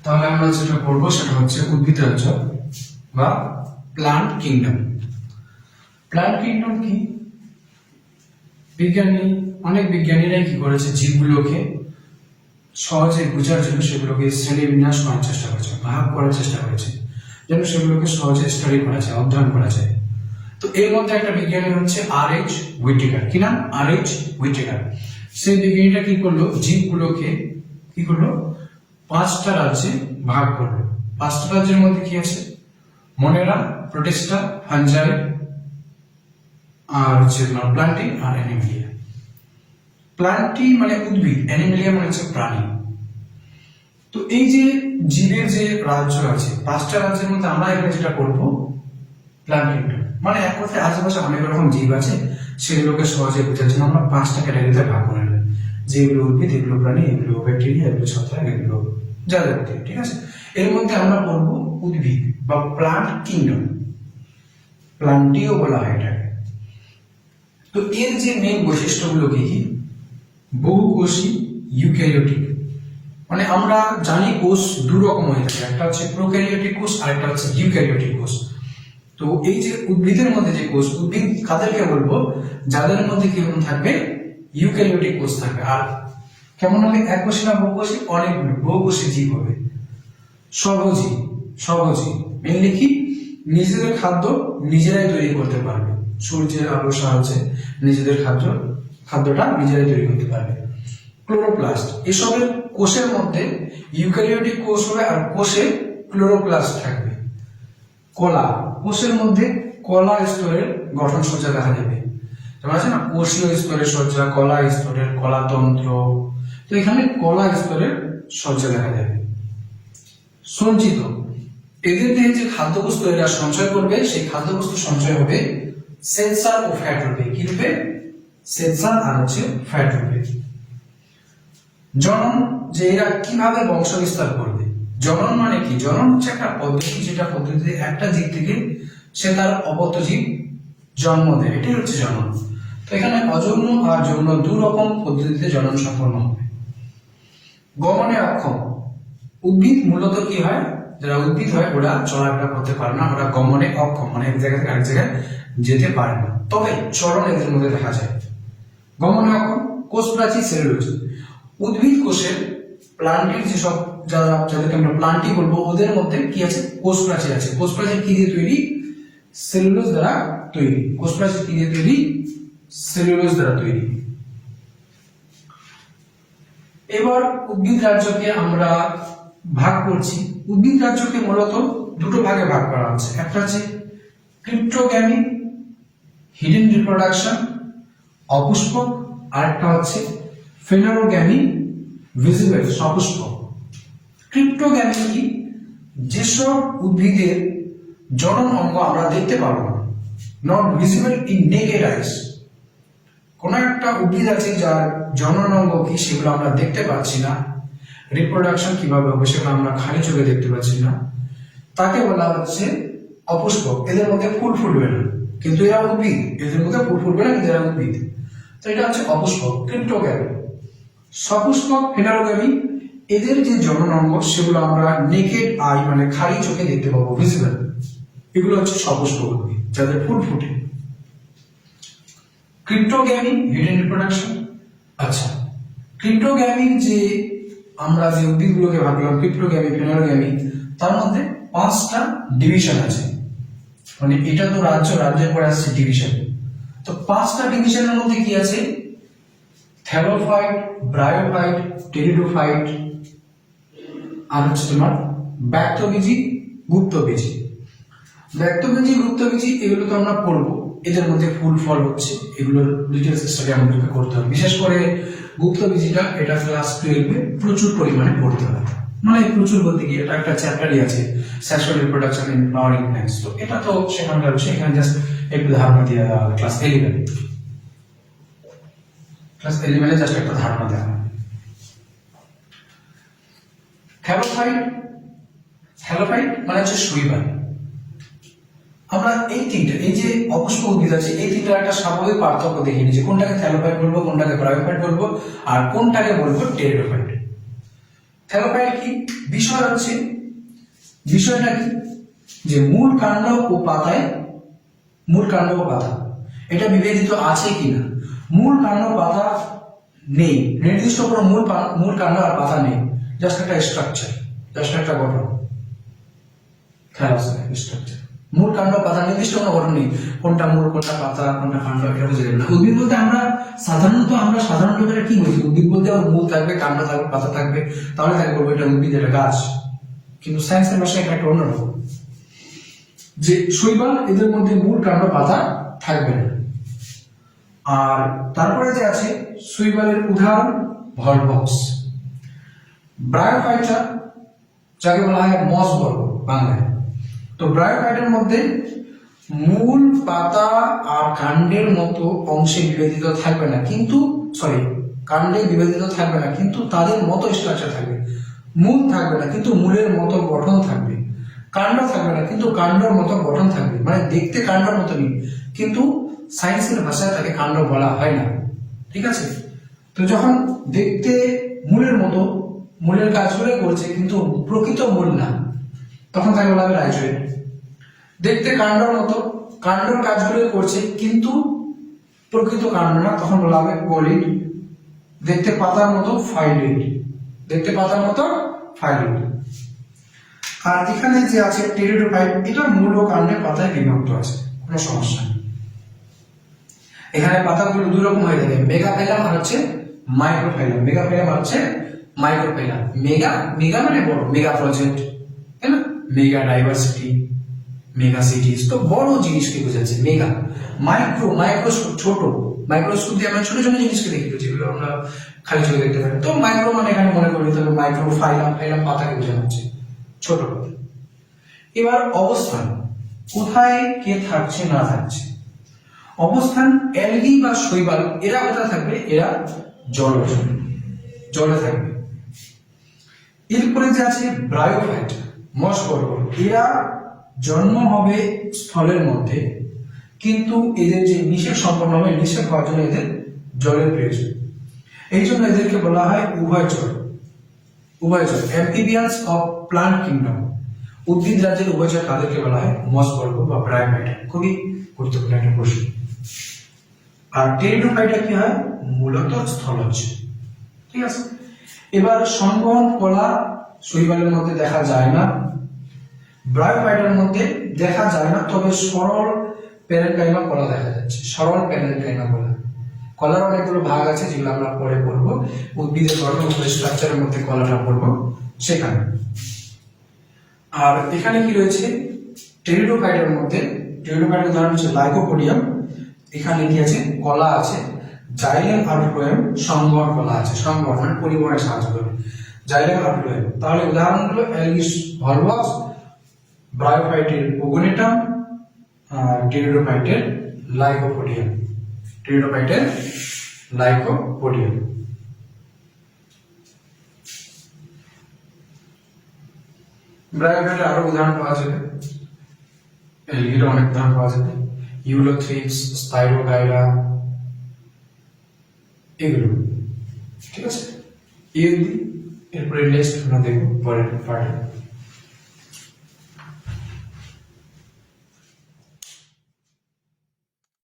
তাহলে আমরা যেটা করবো সেটা হচ্ছে উদ্ভিদ রাজ্য বা প্লান্ট কিংডম। প্লান্ট কিংডম কি? অনেক বিজ্ঞানীরাই কি করেছে, জীবগুলোকে সহজে বোঝার জন্য সেগুলোকে শ্রেণীবিন্যাস করার চেষ্টা করেছে, ভাগ করার চেষ্টা করেছে, যেন সেগুলোকে সহজে স্টাডি করা যায়, অধ্যয়ন করা যায়। তো এর মধ্যে একটা বিজ্ঞানী হচ্ছে R.H. হুইটেকার। কি নাম? R.H. হুইটেকার। সেই বিজ্ঞানীটা কি করলো, জীবগুলোকে কি করলো, 5টা রাজ্যে ভাগ করলো। 5টা রাজ্যের মধ্যে কি আছে? মনেরা, প্রোটিস্টা, ফাঞ্জাই, আর হচ্ছে প্লান্টি আর অ্যানিমেলিয়া। প্লান্টি মানে উদ্ভিদ, অ্যানিমেলিয়া মানে হচ্ছে প্রাণী। তো এই যে জীবের যে রাজ্য আছে, 5টা রাজ্যের মধ্যে আমরা এখানে যেটা করবো প্লান্ট কিংডম, মানে এক কথায় আশেপাশে অনেক রকম জীব আছে, সেগুলোকে সহজে বোঝার জন্য আমরা 5টা ক্যাটাগরিতে ভাগ করে নিলাম। যেগুলো উদ্ভিদ, এগুলো প্রাণী, এগুলো ব্যাকটেরিয়া, এগুলো ছত্রাক, এগুলো যাযাবর। ঠিক আছে, এর মধ্যে আমরা পড়বো উদ্ভিদ বা প্লান্ট কিংডম, প্লান্টিও বলা হয় এটাকে। তো এর যে মেইন বৈশিষ্ট্যগুলো কি কি? বহুকোষী, ইউক্যারিওটিক। মানে আমরা জানি কোষ দু রকম হয়ে থাকে, একটা হচ্ছে প্রোক্যারিওটিক কোষ আর একটা হচ্ছে ইউক্যারিওটিক কোষ। তো এই যে উদ্ভিদের মধ্যে যে কোষ, উদ্ভিদ কাদেরকে বলবো? যাদের মধ্যে কেমন থাকবে? ইউক্যারিওটিক কোষ থাকবে। আর কেমন হবে? এককোষী না বহুকোষী? অনেকগুলো বহুকোষী জীব হবে। স্বভোজী মেনলি কি? নিজেদের খাদ্য নিজেরাই তৈরি করতে পারবে, সূর্যের আলোর সাহায্যে নিজেদের খাদ্যটা নিজেরাই তৈরি করতে পারবে। ক্লোরোপ্লাস্ট, এসবের কোষের মধ্যে ইউক্যারিওটিক কোষ হবে আর কোষে ক্লোরোপ্লাস্ট থাকবে। কলা, কোষের মধ্যে কলা স্তরের গঠন সজ্জা দেখা যাবে। যেমন আছে না কোষীয় স্তরের সজ্জা, কলা স্তরের, কলাতন্ত্র। তো এখানে কলা স্তরের সজ্জা দেখা যাবে। সঞ্চিত, এদের দেহে যে খাদ্যবস্তু এরা সঞ্চয় করবে, সেই খাদ্যবস্তু সঞ্চয় হবে সেন্সর ও ফ্যাট রূপে। কি রূপে? সেন্সর আর হচ্ছে ফ্যাট রূপে। জনন, যে এরা কিভাবে বংশ বিস্তার করবে। জনন মানে কি? জনন হচ্ছে একটা পদ্ধতি, যেটা পদ্ধতিতে একটা জীব থেকে সে তার অপত্য জীব জন্ম দেয়, এটাই হচ্ছে জনন। তো এখানে অযৌন আর যৌন দু রকম পদ্ধতিতে জনন সম্পন্ন হবে। গমনে অক্ষম, উদ্ভিদ মূলত কি হয়, যারা উদ্ভিদ হয় ওরা চলাফেরা করতে পারে না, ওরা গমনে অক্ষম, মানে এক জায়গা থেকে আরেক জায়গায় যেতে পারে না, তবে চলন এদের মধ্যে দেখা যায়। গমনে অক্ষম। কোষ প্রাচীর, সেলুলোজ, উদ্ভিদ কোষের প্লান্টের যেসব যাদেরকে আমরা প্লান্টি বলবো, ওদের মধ্যে কি আছে? কোষ প্রাচীর আছে। কোষ প্রাচীর কি দিয়ে তৈরি? সেলুলোজ দ্বারা তৈরি। কোষ প্রাচীর কি দিয়ে তৈরি? সেলুলোজ দ্বারা তৈরি। এবার উদ্ভিদ রাজ্যকে আমরা ভাগ করছি। উদ্ভিদ রাজ্যকে মূলত দুটো ভাগে ভাগ করা হচ্ছে। একটা হচ্ছে ক্রিপ্টোগ্যামি, হিডেন রিপ্রোডাকশন, অপুষ্পক, আর একটা হচ্ছে ফেনারোগ্যামি, ভিজিবল, সপুষ্পক। ক্রিপ্টোগ্যামি কি? যেসব উদ্ভিদের জনন অঙ্গ আমরা দেখতে পাবো না, নট ভিজিবল ইন নেকেড আইস। কোন একটা উদ্ভিদ আছে যার জনন অঙ্গ কি সেগুলো আমরা দেখতে পাচ্ছি না, রিপ্রোডাকশন কিভাবে হবে সেগুলো আমরা খালি চোখে দেখতে পাচ্ছি না, তাকে বলা হচ্ছে অপুষ্পক। এদের মধ্যে ফুল ফুটবে না, কিন্তু এরা উদ্ভিদ। এদের মধ্যে ফুল ফুটবে না, কিন্তু এরা উদ্ভিদ। তো এটা হচ্ছে অপুষ্পক, ক্রিপ্টোগ্যামি। সপুষ্পক, ফেনারোগ্যামি, এদের যে জনন অঙ্গ সেগুলো আমরা নেকেড আই মানে খালি চোখে দেখতে পাবো, ভিজিবল। এগুলো হচ্ছে সপুষ্পক উদ্ভিদ যাদের ফুল ফুটে। ক্রিপ্টোগ্যামি, হিডেন রিপ্রোডাকশন। আচ্ছা, ক্রিপ্টোগ্যামির যে আমরা যে উদ্ভিদগুলোকে ভাবলাম ক্রিপ্টোগ্যামি, ফেনারোগ্যামি, তার মধ্যে 5টা ডিভিশন আছে। মানে এটা তো রাজ্য, রাজ্যের পরে আসছে ডিভিশন। তো 5টা ডিভিশনের মধ্যে কি আছে? থ্যালোফাইট, ব্রায়োফাইট, টেরিডোফাইট, আর হচ্ছে তোমার ব্যক্তবীজী, গুপ্তবীজী। ব্যক্তবীজী, গুপ্তবীজী এগুলো তো আমরা পড়বো। এদের মধ্যে ফুল ফল হচ্ছে, এগুলোর ডিটেলস স্টাডি আমাদেরকে করতে হবে। বিশেষ করে গুপ্তবীজীটা, এটা ক্লাস 12-এ প্রচুর পরিমাণে পড়তে হবে। মানে প্রচুর বলতে গিয়ে এটা একটা চ্যাপ্টারই আছে, sexual reproduction in flowering plants. তো এটা তো সেখানকার হচ্ছে, এখানে জাস্ট একটু ধারণা দিয়ে দেওয়া হবে। ক্লাস 11-এ জাস্ট একটা ধারণা দেওয়া হবে। থ্যালোফাইট মানে হচ্ছে শৈবাল। আমরা এই তিনটা, এই যে অপুষ্পক উদ্ভিদ আছে, এই তিনটার একটা স্বাভাবিক পার্থক্য দেখে নিচ্ছি, কোনটাকে থ্যালোফাইট বলবো, কোনটাকে ব্রায়োফাইট বলবো, আর কোনটাকে বলবো টেরিডোফাইট। থ্যালোফাইট কি বিষয়টা কি যে মূল কাণ্ড ও পাতা এটা বিভেদিত আছে কিনা। মূল কাণ্ড পাতা নেই, নির্দিষ্ট কোনো মূল কাণ্ড আর পাতা নেই, জাস্ট একটা স্ট্রাকচার, জাস্ট একটা গঠন। স্ট্রাকচার, মূল কাণ্ড পাতা নির্দিষ্ট কোনো গঠন নেই, কোনটা মূল কোনটা পাতা কোনটা কাণ্ড এটা বুঝে গেল না। উদ্ভিদ বলতে আমরা সাধারণ লোকেরা কি বলছি, উদ্ভিদ বলতে ওর মূল থাকবে, কাণ্ড থাকবে, পাতা থাকবে, তাহলে তাকে বলবো এটা উদ্ভিদ, এটা গাছ। কিন্তু সায়েন্সের ভাষায় এটা একটা অন্যরকম, যে শৈবাল এদের মধ্যে মূল কাণ্ড পাতা থাকবে না। আর তারপরে যে আছে শৈবালের উদাহরণ ভলভক্স, ব্রায়োফাইটা যাকে বলা হয় মস বর্গ বাংলায়। তো ব্রায়োফাইটার মধ্যে মূল পাতা আর কাণ্ডের মতো অংশে বিভেদিত থাকবে না, কিন্তু কাণ্ডে বিভেদিত থাকবে না, কিন্তু তাদের মতো স্ট্রাকচার থাকবে। মূল থাকবে না কিন্তু মূলের মতো গঠন থাকবে, কাণ্ড থাকবে না কিন্তু কাণ্ডর মতো গঠন থাকবে, মানে দেখতে কাণ্ডর মতনই, কিন্তু সায়েন্সের ভাষায় তাকে কাণ্ড বলা হয় না। ঠিক আছে, তো যখন দেখতে মূলের মতো, মূলের কাজগুলো করছে কিন্তু প্রকৃত মূল না, তখন তাকে বলা হবে রাইজোইড। দেখতে কাণ্ডর মতো, কাণ্ডর কাজগুলো করছে কিন্তু প্রকৃত কাণ্ড না, তখন বলা হবে পলিড। দেখতে পাতার মতো ফাইলিড, আর এখানে যে আছে টেরিডোফাইট, এটা মূল ও কাণ্ডের পাতায় বিভক্ত আছে, কোনো সমস্যা নেই। এখানে পাতাগুলো দুই রকম হয়ে থাকে, মেগাফাইলাম আর হচ্ছে মাইক্রোফাইলাম। মেগাফাইলাম আর হচ্ছে মাইক্রোফাইলাম। মেগা মানে বড়, মেগা প্রজেক্ট, তাই না, মেগা ডাইভার্সিটি, মেগা সিটিজ, তো বড় জিনিসকে বোঝাচ্ছে মেগা। মাইক্রো ছোট, মাইক্রোস্কোপ দিয়ে আমরা ছোট ছোট জিনিসকে দেখি, যেগুলো আমরা খালি চোখে দেখতে পারি। তো মাইক্রো মানে এখানে মনে করি তবে মাইক্রোফাইলাম, ফাইলাম পাতাকে বোঝানো হচ্ছে, ছোট পাতা। এবার অবস্থান, কোথায় কে থাকছে না থাকছে। অবস্থান, অ্যালগি বা শৈবাল এরা কোথায় থাকবে, এরা জলে থাকবে। এরপরে যে আছে ব্রায়োফাইট, মস বর্গ, এরা জন্ম হবে স্থলের মধ্যে, কিন্তু এদের যে নিষেক সম্পন্ন হবে, নিষেক হওয়ার জন্য এদের জলের প্রয়োজন। এই জন্য এদেরকে বলা হয় উভয়চর। অ্যাম্ফিবিয়ান্স অফ প্লান্ট কিংডম, উদ্ভিদ রাজ্যের উভয়চর, তাদেরকে বলা হয় মস বর্গ বা ব্রায়োফাইট। খুবই গুরুত্বপূর্ণ একটা প্রশ্ন। আর টেরিডোফাইটা কি হয়, মূলত স্থলজ। ঠিক আছে, এবার সংবহন কলা শৈবালের মধ্যে দেখা যায় না, ব্রায়োফাইটার মধ্যে দেখা যায় না, তবে সরল প্যারেনকাইমা কলা দেখা যাচ্ছে। সরল প্যারেনকাইমা কলার অনেকগুলো ভাগ আছে, যেগুলো আমরা পরে পড়বো, উদ্ভিদের গঠন ও স্ট্রাকচারের মধ্যে কলাটা পড়বো সেখানে। আর এখানে কি রয়েছে টেরিডোফাইটের মধ্যে, টেরিডোফাইটের উদাহরণ হচ্ছে লাইকোপোডিয়াম। এখানে কি আছে, কলা আছে, জাইলেম আর ফ্লোয়েম, সংবহন কলা আছে, সংবহন মানে পরিবহনে সাহায্য করবে, জাইলেম আর ফ্লোয়েম। তাহলে উদাহরণগুলো অ্যালগিস ভলভক্স, ব্রায়োফাইটের ওগোনেটাম, আর টেরিডোফাইটের লাইকোপোডিয়াম। ব্রায়োফাইটের আরো উদাহরণ পাওয়া যাবে, অ্যালগির অনেক উদাহরণ পাওয়া যাবে, ইউলোথ্রিক্স, স্পাইরোগাইরা, এগুলো। ঠিক আছে, এরপরে নেক্সট আমরা দেখব পরের পার্টে।